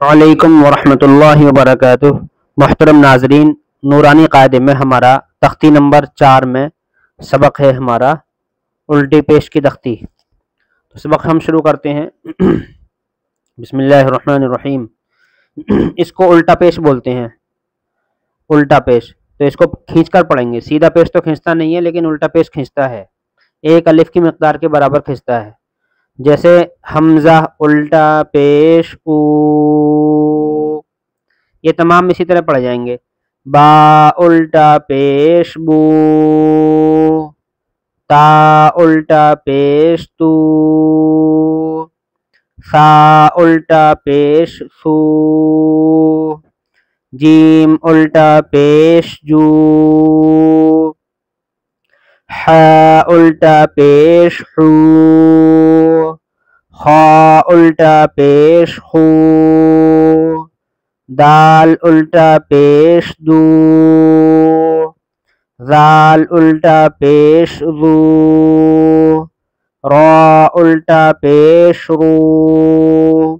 وعلیکم ورحمۃ اللہ وبرکاتہ۔ محترم ناظرین، نورانی قاعدے میں ہمارا تختی نمبر 4 میں سبق ہے ہمارا الٹی پیش کی تختی۔ تو سبق ہم شروع کرتے ہیں۔ بسم اللہ الرحمن الرحیم۔ اس کو الٹا پیش بولتے ہیں، الٹا پیش۔ تو اس کو کھینچ کر پڑھیں گے، سیدھا پیش تو کھینچتا نہیں ہے لیکن الٹا پیش کھینچتا ہے، ایک الف کی مقدار کے برابر کھینچتا ہے۔ جیسے حمزہ الٹا پیش او، یہ تمام اسی طرح پڑھے جائیں گے۔ با الٹا پیش بو، تا الٹا پیش تو، سا الٹا پیش سو، جیم الٹا پیش جو، ح الٹا پیش حو، خا الٹا پیش خو، دال الٹا پیش دو، زال الٹا پیش ذو، را الٹا پیش رو،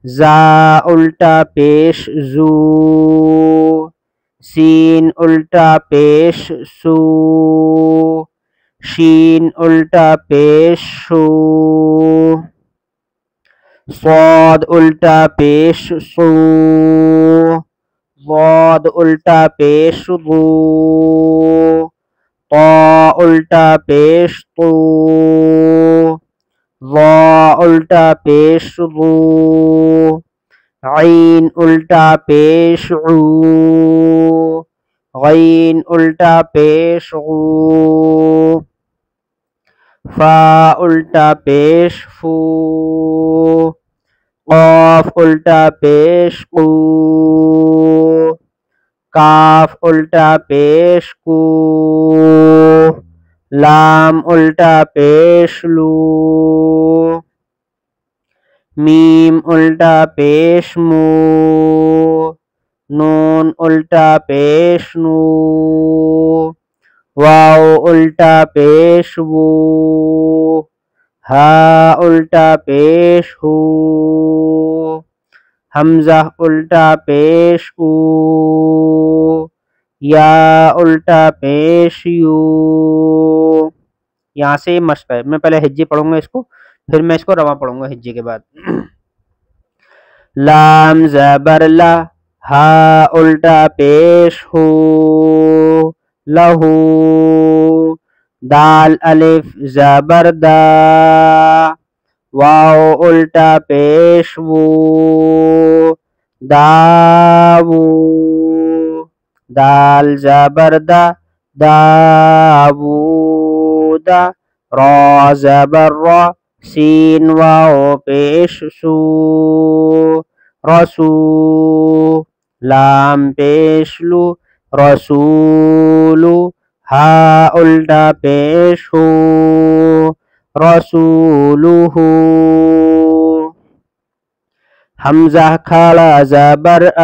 زا الٹا پیش زو، سین الٹا پیش سو، شین الٹا پیش شو، صاد الٹا پیش صو، ضاد الٹا پیش ضو، طا الٹا پیش طو، ظا الٹا پیش ظو، عین الٹا پیش عو، غین الٹا پیش غو، فا الٹا پیش فو، قاف الٹا پیش قو، کاف الٹا پیش کو، لام الٹا پیش لو، میم الٹا پیش مو، نون الٹا پیش نو، واو الٹا پیش وو، ہا الٹا پیش ہو، حمزہ الٹا پیش او، یا الٹا پیش یو۔ یہاں سے مشق ہے، میں پہلے ہجی پڑھوں گا اس کو، پھر میں اس کو رواں پڑھوں گا ہجی کے بعد۔ لام زبر لا، ہا الٹا پیش ہو، لہو، دال الف زبر دا، واو الٹا پیش وو، داوو، دال زبر دا، داوودا، را زبر را، سین واو پیش سو، رسو، لام پیش لو، رسولو، ہا الٹا پیش ہو، رسولہ، حمزہ کھڑا زبر آ،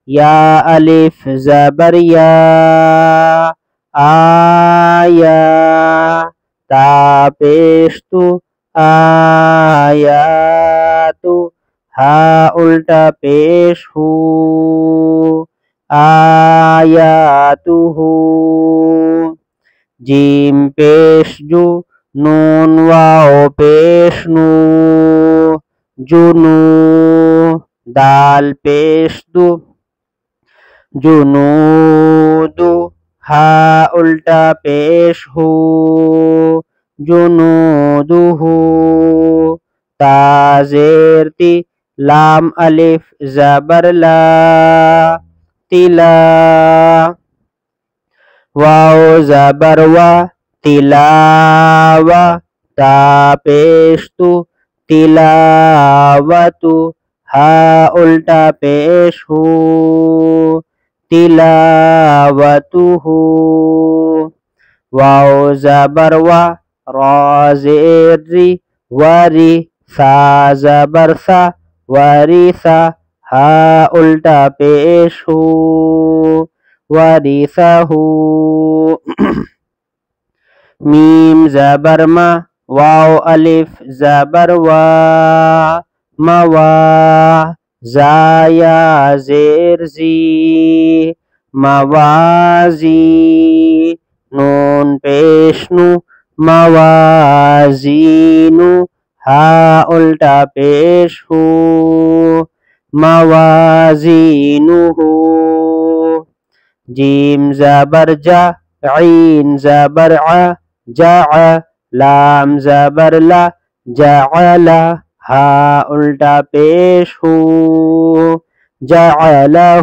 یا الف زبر یا، آیا، تا پیش تو، آیاتو، ہا الٹا پیش ہو، آیاتو ہو، جیم پیش جو، نون واو پیش نو، جنو، دال پیش دو، جنودو، ہا الٹا پیش ہو، جنودو ہو، تا زیر تی، لام الف زبر لا، تلا، واو زبر وا، تلاوا، تا پیش تو، تلاوتو، ہا الٹا پیش ہو، تلاوتو ہو، واو زبر وا، را زیر ری، وری، سا زبر سا، وریسا، ہا الٹا پیش ہو، وریسہو، میم زبر ما، واو الف زبر وا، موا زایا زیر زی موازی نون پیش نو موازینو ہا الٹا پیش ہو موازینو ہو جیم زبر جا عین زبر ع جع لام زبر لا جعل ہا الٹا پیش ہو جعلہ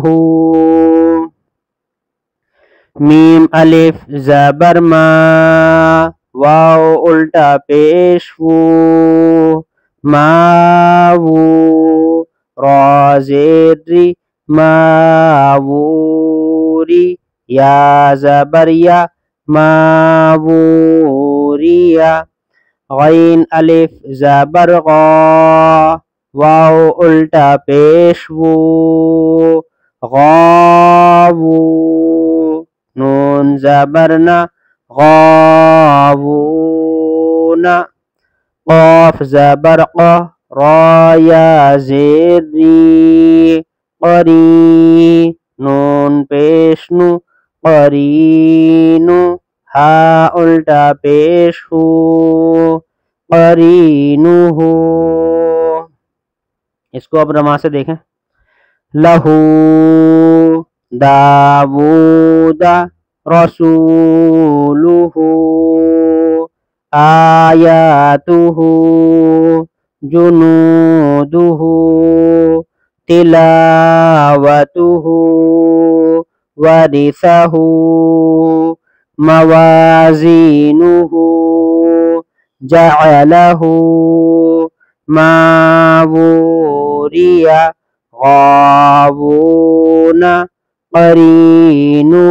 میم الف زبر ما واو الٹا پیش وو ماوو را زیر ری ماووری یا زبر یا ماووریا غین الف زبر غا واو الٹا پیش وو غاوو نون زبرنا غاوونا قاف زبر قا را یا زیر ری قری نون پیش نو قرینو ہا الٹا پیش ہو قرینو ہو اس کو اب رما سے دیکھیں لہو داود رسولہ آیاتہ جنودہ تلاوتہ ورثہ موازینہ جعلہ ماووریا غاوون قرینہ